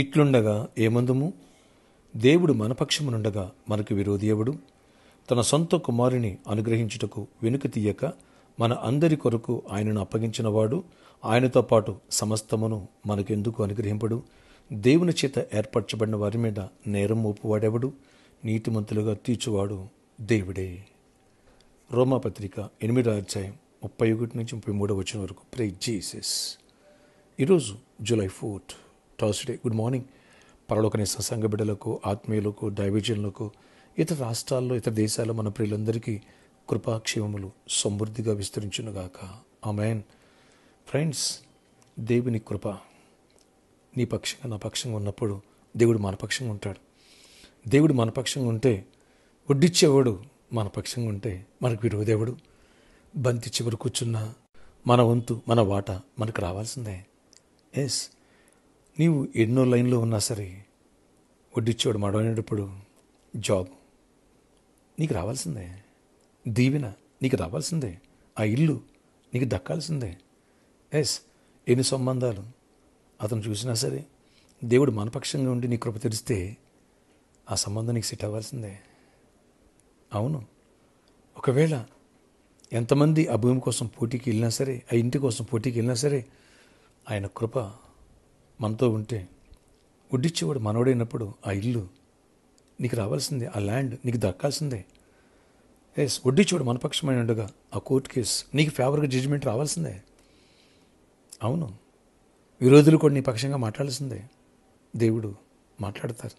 ఇట్లుండగా ఏమందుము? దేవుడు మన పక్షమునుండగా మనకు విరోధి ఎవడు? తన సొంత కుమారుని అనుగ్రహించుటకు వెనుక తీయక మన అందరి కొరకు ఆయనను అప్పగించినవాడు ఆయనతో పాటు సమస్తమును మనకెందుకు అనుగ్రహింపడు? దేవుని చేత ఏర్పరచబడిన వారి మీద నేరం మోపువాడెవడు? నీతిమంతులుగా తీర్చువాడు దేవుడే. రోమాపత్రిక 8వ అధ్యాయం 31 నుంచి 33 వచనం వరకు. Praise Jesus. ఈరోజు జూలై 4 థర్స్డే. Good morning. పరలోకని సంఘ బిడ్డలకు, ఆత్మీయులకు, దైవజనులకు, ఇతర రాష్ట్రాల్లో, ఇతర దేశాల్లో మన ప్రియులందరికీ కృపాక్షేమములు సమృద్ధిగా విస్తరించునుగాక. ఆమేన్. ఫ్రెండ్స్, దేవుని కృప నీ పక్షంగా నా పక్షంగా ఉన్నప్పుడు దేవుడు మన పక్షంగా ఉంటాడు. దేవుడు మన పక్షంగా ఉంటే వడ్డిచ్చేవాడు, మన పక్షంగా ఉంటే మనకు విరోధేవుడు. బంతి చివరి కూర్చున్నా మన వంతు, మన వాట మనకు రావాల్సిందే. ఎస్, నీవు ఎన్నో లైన్లో ఉన్నా సరే వడ్డిచ్చేవాడు మడవైనప్పుడు జాబ్ నీకు రావాల్సిందే. దీవెన నీకు రావాల్సిందే. ఆ ఇల్లు నీకు దక్కాల్సిందే. ఎస్, ఎన్ని సంబంధాలు అతను చూసినా సరే దేవుడు మనపక్షంగా ఉండి నీ కృప తెరిస్తే ఆ సంబంధం నీకు సెట్ అవ్వాల్సిందే. అవును, ఒకవేళ ఎంతమంది ఆ భూమి కోసం పోటీకి వెళ్ళినా సరే, ఆ ఇంటి కోసం పోటీకి వెళ్ళినా సరే, ఆయన కృప మనతో ఉంటే వడ్డిచ్చేవాడు మనోడైనప్పుడు ఆ ఇల్లు నీకు రావాల్సిందే, ఆ ల్యాండ్ నీకు దక్కాల్సిందే. ఎస్, వడ్డిచ్చేవాడు మనపక్షమైన ఉండగా ఆ కోర్టు కేసు నీకు ఫేవర్గా జడ్జిమెంట్ రావాల్సిందే. అవును, విరోధులు కూడా నీ పక్షంగా మాట్లాడాల్సిందే. దేవుడు మాట్లాడతారు,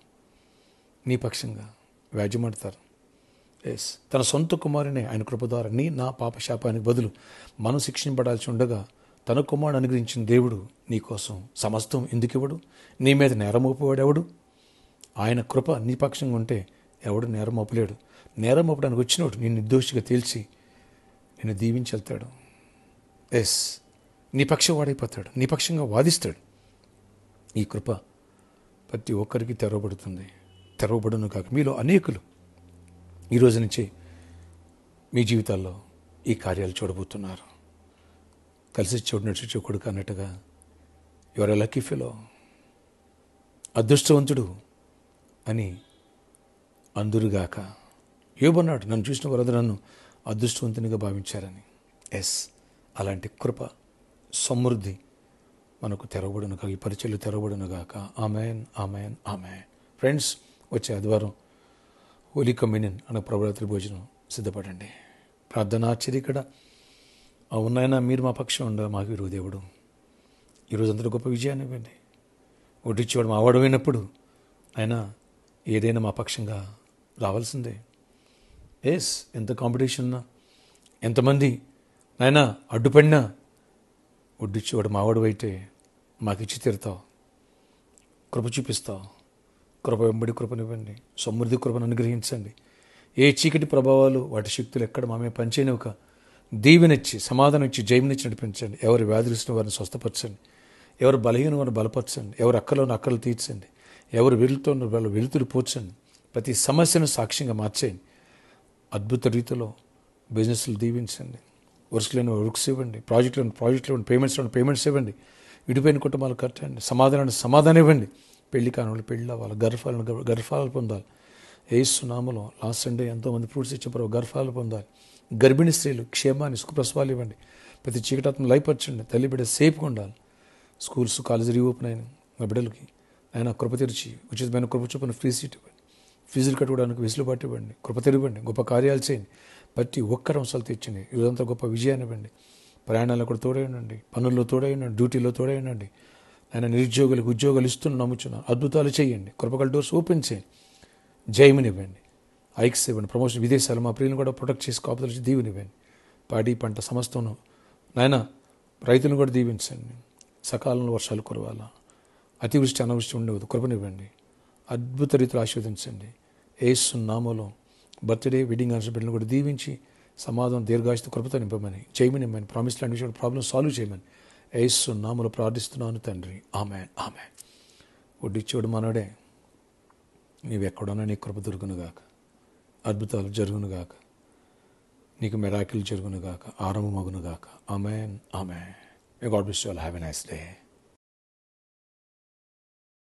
నీ పక్షంగా వ్యాజ్యమాడతారు. ఎస్, తన సొంత కుమారునే ఆయన కృప ద్వారా నా పాపశాపానికి బదులు మనం శిక్షింపడాల్సి ఉండగా తన కుమారుడు అనుగ్రహించిన దేవుడు నీ కోసం సమస్తం ఎందుకు ఇవ్వడు? నీ మీద నేరం మోపేవాడు ఎవడు? ఆయన కృప నీ పక్షంగా ఉంటే ఎవడు నేరం మోపలేడు. నేరం మోపడానికి వచ్చినోడు నేను నిర్దోషిగా తేల్చి నిన్ను దీవించి వెళ్తాడు. ఎస్, నీ పక్షం వాడైపోతాడు, నీ పక్షంగా వాదిస్తాడు. ఈ కృప ప్రతి ఒక్కరికి తెరవబడును కాక. మీలో అనేకులు ఈరోజు నుంచి మీ జీవితాల్లో ఈ కార్యాలు చూడబోతున్నారు. కలిసి చూడనట్టు కొడుకు అన్నట్టుగా ఎవరు లక్కీ ఫెలో, అదృష్టవంతుడు అని అందురుగాక. యోబన్నాడు, నన్ను చూసిన వారందరూ నన్ను అదృష్టవంతునిగా భావించారని. ఎస్, అలాంటి కృప సమృద్ధి మనకు తెరవబడునుగా, ఈ పరిచయలు తెరవబడునుగాక. Amen, amen, amen. ఫ్రెండ్స్, వచ్చే ఆదివారం హోలీ కమ్యూనియన్ అనే ప్రభురాత్రి భోజనం సిద్ధపడండి. ప్రార్థన ఆశ్చర్యకడ అవునాయన, మీరు మా పక్షం ఉండ, మాకు విరోధేవుడు. ఈరోజు అందరూ గొప్ప విజయాన్ని ఇవ్వండి. వడ్డిచ్చేవాడు మా వాడు అయినప్పుడు ఆయన ఏదైనా మా పక్షంగా రావాల్సిందే. ఎస్, ఎంత కాంపిటీషన్ ఉన్నా, ఎంతమంది నాయన అడ్డుపడినా వడ్డిచ్చేవాడు మావాడు అయితే మాకు ఇచ్చి తీరుతావు, కృప చూపిస్తావు. కృప వెంబడి కృపనివ్వండి, సమృద్ధి కృపను అనుగ్రహించండి. ఏ చీకటి ప్రభావాలు, వాటి శక్తులు ఎక్కడ మామే పనిచేయని ఒక దీవెనిచ్చి, సమాధానం ఇచ్చి, జయమునిచ్చి నడిపించండి. ఎవరు వ్యాధులుసిన వారిని స్వస్థపరచండి, ఎవరు బలహీన వారిని బలపరచండి, ఎవరు అక్కలోని అక్కలు తీర్చండి, ఎవరు వెలుతున్న వాళ్ళు వెలుతురు పోర్చండి. ప్రతి సమస్యను సాక్ష్యంగా మార్చేయండి. అద్భుత రీతిలో బిజినెస్లు దీవించండి. వర్క్స్లోని వర్క్స్ ఇవ్వండి, ప్రాజెక్టులో పేమెంట్స్ ఇవ్వండి. విడిపోయిన కుటుంబాలు కట్టండి. సమాధానం ఇవ్వండి. పెళ్లి కాని పెళ్ళి అవ్వాలి, గర్భఫలాలు పొందాలి. యేసు నామములో లాస్ట్ సండే ఎంతోమంది ఫ్రూట్స్ ఇచ్చే ప్రభు గర్భఫలాలు పొందాలి. గర్భిణీ స్త్రీలు క్షేమాన్ని, సుఖప్రసవాలు ఇవ్వండి. ప్రతి చీకటాత్మ లైపరచండి. తల్లి బిడ్డ సేఫ్గా ఉండాలి. స్కూల్స్, కాలేజీ రీఓపెన్ అయిన మా బిడ్డలకి ఆయన కృప తెరిచి ఉచితమైన కృప చొప్పున ఫ్రీ సీట్ ఇవ్వండి. ఫీజులు కట్టుకోవడానికి వెసులుబాటు ఇవ్వండి. కృప తెరివ్వండి. గొప్ప కార్యాలు చేయండి. ప్రతి ఒక్కరు అవసరాలు తెచ్చండి. ఇదంతా గొప్ప విజయాన్ని ఇవ్వండి. ప్రయాణాల్లో కూడా తోడై ఉండండి, పనుల్లో తోడై ఉండండి, డ్యూటీలో తోడై ఉండండి. ఆయన నిరుద్యోగులకు ఉద్యోగాలు ఇస్తున్న నమ్ముచున్న అద్భుతాలు చేయండి. కృపగల డోర్స్ ఓపెన్ చేయండి. జయమునివ్వండి, ఐక్స్ ఇవ్వండి. ప్రమోషన్, విదేశాలు మా ప్రియులను కూడా ప్రొటెక్ట్ చేసి కాపుదలు దీవెనివ్వండి. పాడి పంట సమస్తను నాయన రైతులను కూడా దీవించండి. సకాలంలో వర్షాలు కురవాలా, అతివృష్టి అనావృష్టి ఉండవద్దు. కృపనివ్వండి. అద్భుత రీతిలో ఆశీర్వదించండి. యేసు నామములో బర్త్డే, వెడ్డింగ్ ఆనివర్సరీ బిడ్డలను కూడా దీవించి సమాధానం, దీర్ఘాయుష్తో కృపతో నింపమని, చేయమని, ప్రామిస్ లాంటి విషయంలో ప్రాబ్లం సాల్వ్ చేయమని యేసు నామములో ప్రార్థిస్తున్నాను తండ్రి. Amen, amen. వడ్డిచ్చేవాడు మనోడే. నీవెక్కడున్నా నీ కృప దొరుకునుగాక, అద్భుతాలు జరుగునుగాక, నీకు మెరాకిల్ జరుగునుగాక, ఆరంభమగునుగాక. Amen, amen. May God bless you all. Have a nice day.